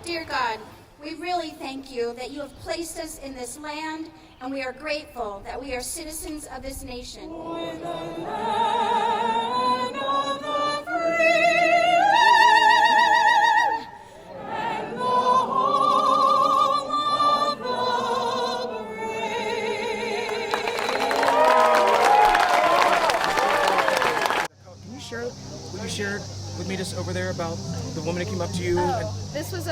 Dear God, we really thank you that you have placed us in this land, and we are grateful that we are citizens of this nation. For the land of the free and the home of the brave. Can you share what you shared with me just over there about the woman that came up to you? This was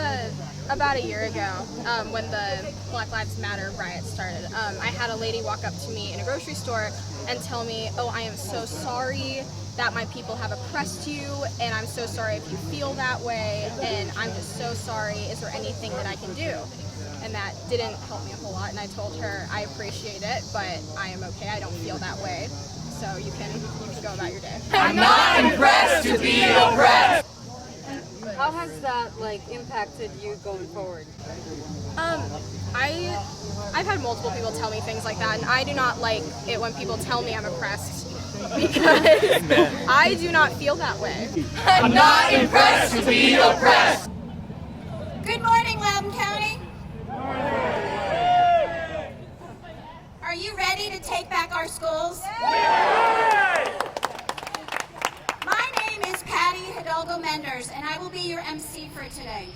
about a year ago when the Black Lives Matter riot started. I had a lady walk up to me in a grocery store and tell me, "Oh, I am so sorry that my people have oppressed you, and I'm so sorry if you feel that way, and I'm just so sorry. Is there anything that I can do?" And that didn't help me a whole lot, and I told her I appreciate it, but I am okay. I don't feel that way. So you can go about your day. I'm not impressed to be oppressed. How has that impacted you going forward? I've had multiple people tell me things like that, and I do not like it when people tell me I'm oppressed because I do not feel that way. I'm not impressed to be oppressed. Good morning, Loudoun County. Are you ready to take back our schools? My name is Patty Hidalgo Menders, and I will be your MC for today.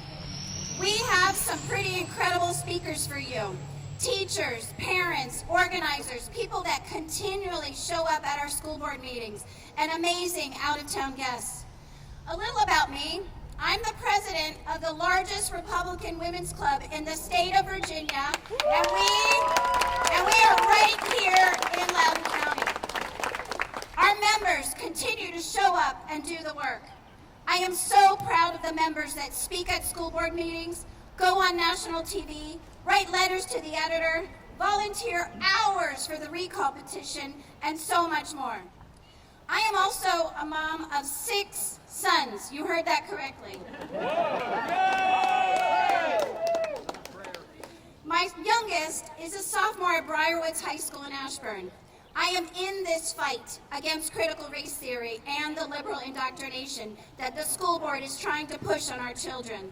We have some pretty incredible speakers for you. Teachers, parents, organizers, people that continually show up at our school board meetings, and amazing out-of-town guests. A little about me. I'm the president of the largest Republican women's club in the state of Virginia, and we are right here in Loudoun County. Our members continue to show up and do the work. I am so proud of the members that speak at school board meetings, go on national TV, write letters to the editor, volunteer hours for the recall petition, and so much more. I am also a mom of 6 sons. You heard that correctly. My youngest is a sophomore at Briarwoods High School in Ashburn. I am in this fight against critical race theory and the liberal indoctrination that the school board is trying to push on our children.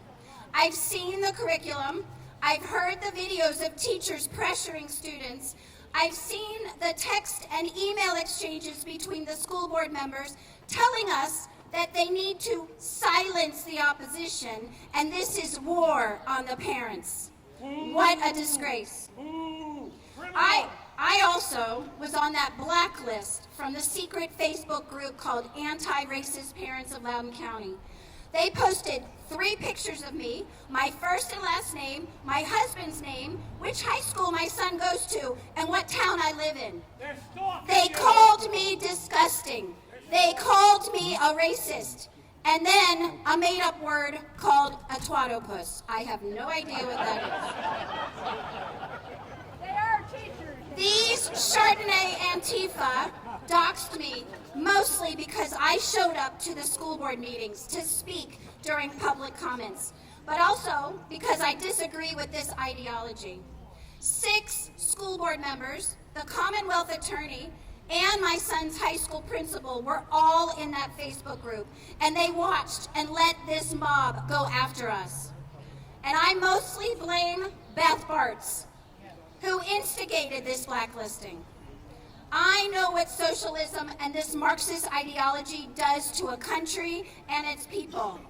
I've seen the curriculum. I've heard the videos of teachers pressuring students. I've seen the text and email exchanges between the school board members telling us that they need to silence the opposition, and this is war on the parents. What a disgrace. I also was on that blacklist from the secret Facebook group called Anti-Racist Parents of Loudoun County. They posted 3 pictures of me, my first and last name, my husband's name, which high school my son goes to, and what town I live in. They called me disgusting. They called me a racist. And then a made-up word called a twatopus. I have no idea what that is. They are teachers. These Chardonnay Antifa doxed me mostly because I showed up to the school board meetings to speak during public comments, but also because I disagree with this ideology. 6 school board members, the Commonwealth attorney, and my son's high school principal were all in that Facebook group, and they watched and let this mob go after us. And I mostly blame Beth Bartz, who instigated this blacklisting. I know what socialism and this Marxist ideology does to a country and its people.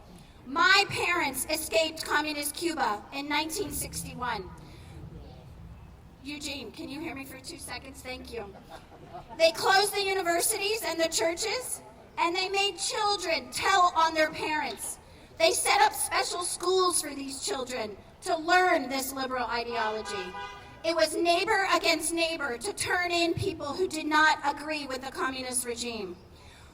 My parents escaped communist Cuba in 1961. Eugene, can you hear me for 2 seconds? Thank you. They closed the universities and the churches, and they made children tell on their parents. They set up special schools for these children to learn this liberal ideology. It was neighbor against neighbor to turn in people who did not agree with the communist regime.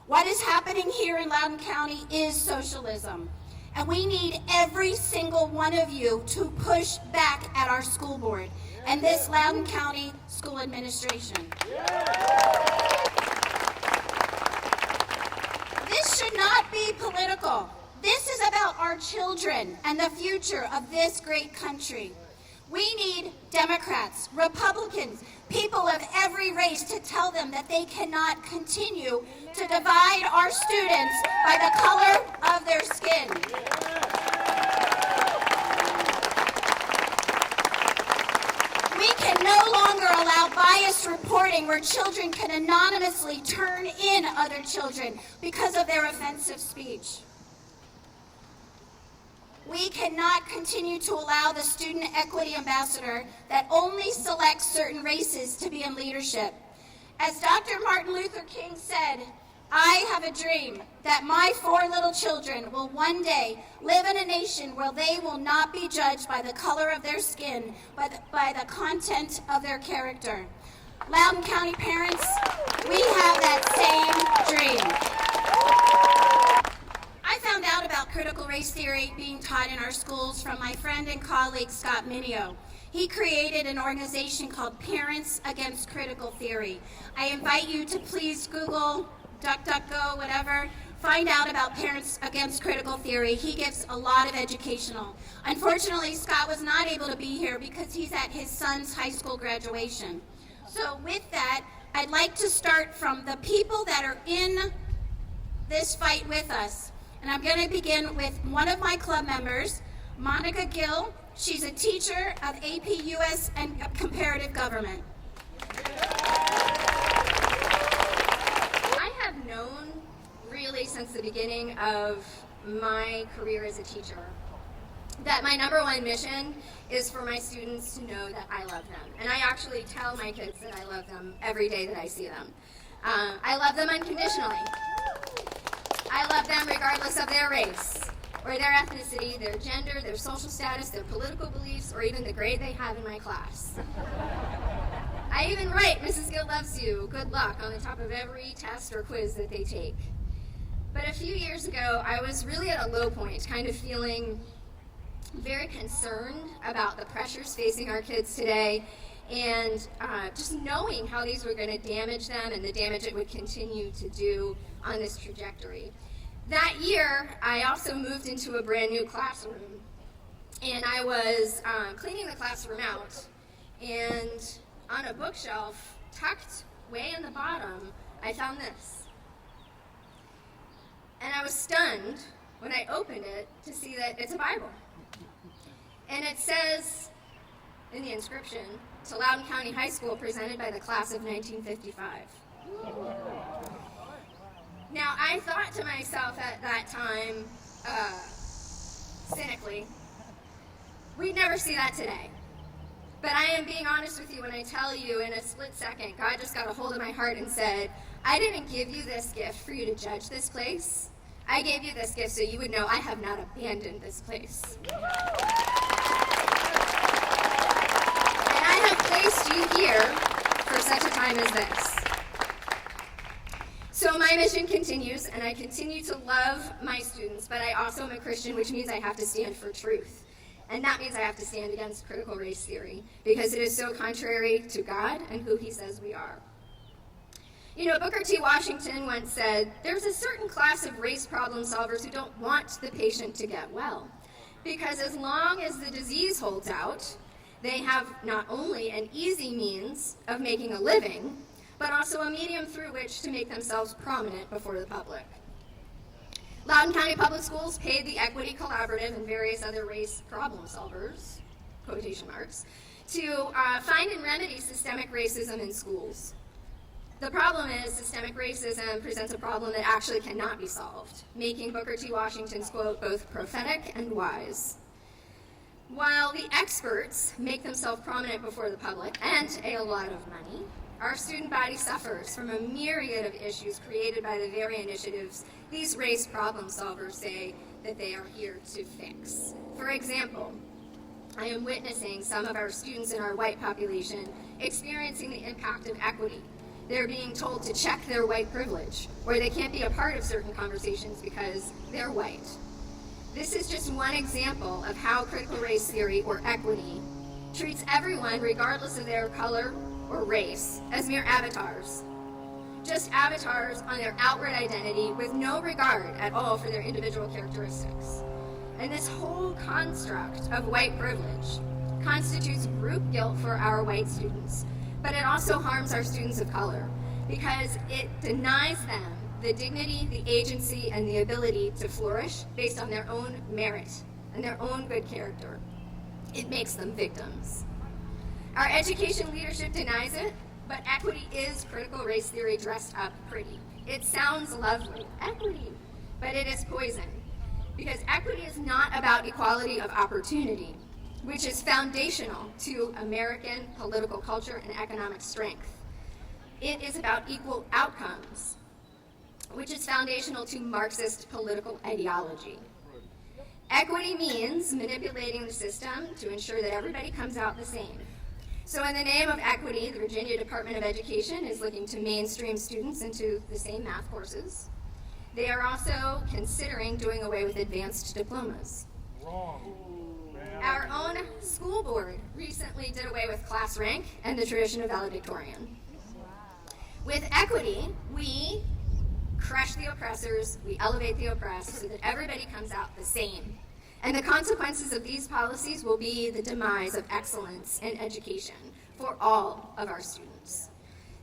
What is happening here in Loudoun County is socialism, and we need every single one of you to push back at our school board and this Loudoun County school administration. This should not be political. This is about our children and the future of this great country. We need Democrats, Republicans, people of every race to tell them that they cannot continue to divide our students by the color of their skin. setting where children can anonymously turn in other children because of their offensive speech. We cannot continue to allow the student equity ambassador that only selects certain races to be in leadership. As Dr. Martin Luther King said, I have a dream that my 4 little children will one day live in a nation where they will not be judged by the color of their skin, but by the content of their character. Loudoun County parents, we have that same dream. I found out about critical race theory being taught in our schools from my friend and colleague Scott Mineo. He created an organization called Parents Against Critical Theory. I invite you to please Google, DuckDuckGo, whatever, find out about Parents Against Critical Theory. He gives a lot of educational. Unfortunately, Scott was not able to be here because he's at his son's high school graduation. So with that, I'd like to start from the people that are in this fight with us. And I'm going to begin with one of my club members, Monica Gill. She's a teacher of AP US and Comparative Government. I have known really since the beginning of my career as a teacher that my number one mission is for my students to know that I love them. And I actually tell my kids that I love them every day that I see them. I love them unconditionally. I love them regardless of their race, or their ethnicity, their gender, their social status, their political beliefs, or even the grade they have in my class. I even write, Mrs. Gill loves you, good luck, on the top of every test or quiz that they take. But a few years ago, I was really at a low point, kind of feeling very concerned about the pressures facing our kids today, and just knowing how these were going to damage them and the damage it would continue to do on this trajectory. That year, I also moved into a brand new classroom, and I was cleaning the classroom out, and on a bookshelf, tucked way in the bottom, I found this. And I was stunned when I opened it to see that it's a Bible. And it says in the inscription, to Loudoun County High School, presented by the class of 1955. Now, I thought to myself at that time, cynically, we'd never see that today. But I am being honest with you when I tell you in a split second, God just got a hold of my heart and said, I didn't give you this gift for you to judge this place. I gave you this gift so you would know I have not abandoned this place. And I have placed you here for such a time as this. So my mission continues, and I continue to love my students, but I also am a Christian, which means I have to stand for truth. And that means I have to stand against critical race theory, because it is so contrary to God and who he says we are. You know, Booker T. Washington once said, there's a certain class of race problem solvers who don't want the patient to get well, because as long as the disease holds out, they have not only an easy means of making a living, but also a medium through which to make themselves prominent before the public. Loudoun County Public Schools paid the Equity Collaborative and various other race problem solvers, quotation marks, to find and remedy systemic racism in schools. The problem is systemic racism presents a problem that actually cannot be solved, making Booker T. Washington's quote both prophetic and wise. While the experts make themselves prominent before the public and a lot of money, our student body suffers from a myriad of issues created by the very initiatives these race problem solvers say that they are here to fix. For example, I am witnessing some of our students in our white population experiencing the impact of equity. They're being told to check their white privilege, or they can't be a part of certain conversations because they're white. This is just one example of how critical race theory, or equity, treats everyone, regardless of their color or race, as mere avatars. Just avatars on their outward identity with no regard at all for their individual characteristics. And this whole construct of white privilege constitutes group guilt for our white students, but it also harms our students of color because it denies them the dignity, the agency, and the ability to flourish based on their own merit and their own good character. It makes them victims. Our education leadership denies it, but equity is critical race theory dressed up pretty. It sounds lovely, equity, but it is poison. Because equity is not about equality of opportunity, which is foundational to American political culture and economic strength. It is about equal outcomes, which is foundational to Marxist political ideology. Equity means manipulating the system to ensure that everybody comes out the same. So in the name of equity, the Virginia Department of Education is looking to mainstream students into the same math courses. They are also considering doing away with advanced diplomas. Our own school board recently did away with class rank and the tradition of valedictorian. With equity, we crush the oppressors, we elevate the oppressed so that everybody comes out the same. And the consequences of these policies will be the demise of excellence in education for all of our students.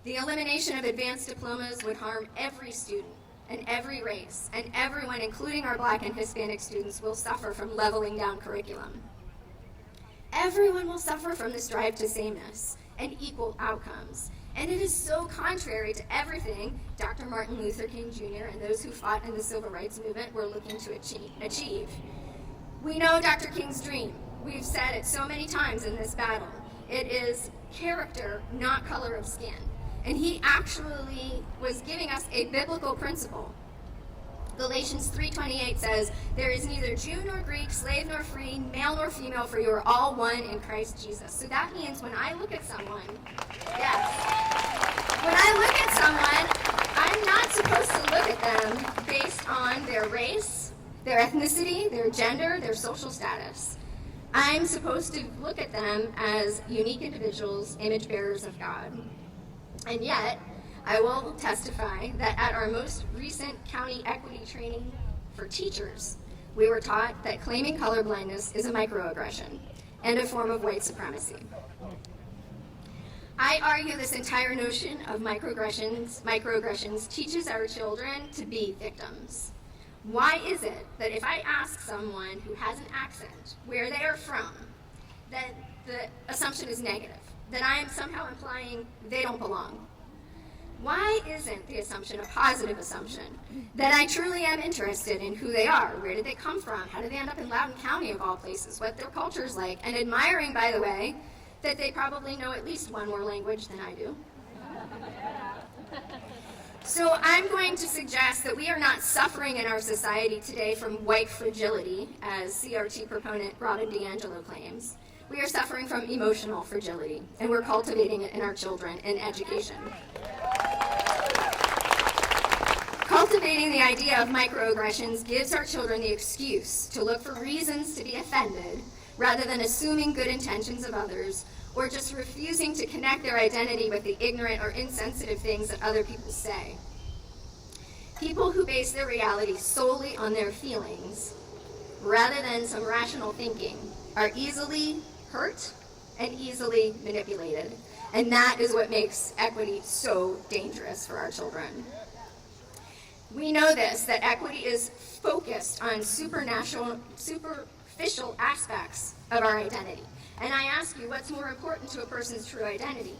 The elimination of advanced diplomas would harm every student and every race, and everyone, including our Black and Hispanic students, will suffer from leveling down curriculum. Everyone will suffer from this drive to sameness and equal outcomes. And it is so contrary to everything Dr. Martin Luther King Jr. and those who fought in the civil rights movement were looking to achieve. We know Dr. King's dream. We've said it so many times in this battle. It is character, not color of skin. And he actually was giving us a biblical principle. Galatians 3:28 says, "There is neither Jew nor Greek, slave nor free, male nor female, for you are all one in Christ Jesus." So that means when I look at someone, when I look at someone, I'm not supposed to look at them based on their race, their ethnicity, their gender, their social status. I'm supposed to look at them as unique individuals, image bearers of God. And yet, I will testify that at our most recent county equity training for teachers, we were taught that claiming colorblindness is a microaggression and a form of white supremacy. I argue this entire notion of microaggressions teaches our children to be victims. Why is it that if I ask someone who has an accent where they are from, that the assumption is negative, that I am somehow implying they don't belong? Why isn't the assumption a positive assumption? That I truly am interested in who they are, where did they come from, how did they end up in Loudoun County of all places, what their culture's like, and admiring, by the way, that they probably know at least one more language than I do. So I'm going to suggest that we are not suffering in our society today from white fragility, as CRT proponent Rhoda D'Angelo claims. We are suffering from emotional fragility, and we're cultivating it in our children in education. Cultivating the idea of microaggressions gives our children the excuse to look for reasons to be offended, rather than assuming good intentions of others, or just refusing to connect their identity with the ignorant or insensitive things that other people say. People who base their reality solely on their feelings, rather than some rational thinking, are easily hurt and easily manipulated. And that is what makes equity so dangerous for our children. We know this, that equity is focused on superficial aspects of our identity. And I ask you, what's more important to a person's true identity?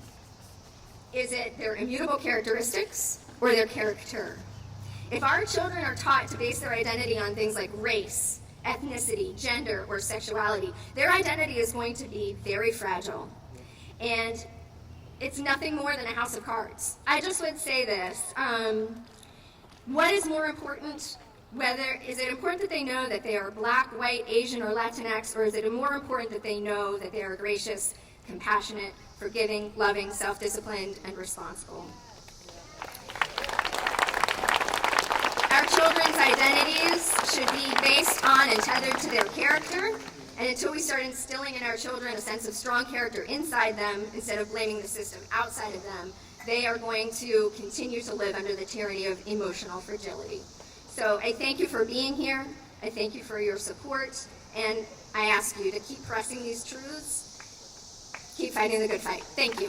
Is it their immutable characteristics or their character? If our children are taught to base their identity on things like race, ethnicity, gender, or sexuality, their identity is going to be very fragile. And it's nothing more than a house of cards. I just would say this. What is more important? Is it important that they know that they are Black, white, Asian, or Latinx, or is it more important that they know that they are gracious, compassionate, forgiving, loving, self-disciplined, and responsible? Our children's identities should be based on and tethered to their character, and until we start instilling in our children a sense of strong character inside them instead of blaming the system outside of them, they are going to continue to live under the tyranny of emotional fragility. So I thank you for being here. I thank you for your support. And I ask you to keep pressing these truths. Keep fighting the good fight. Thank you.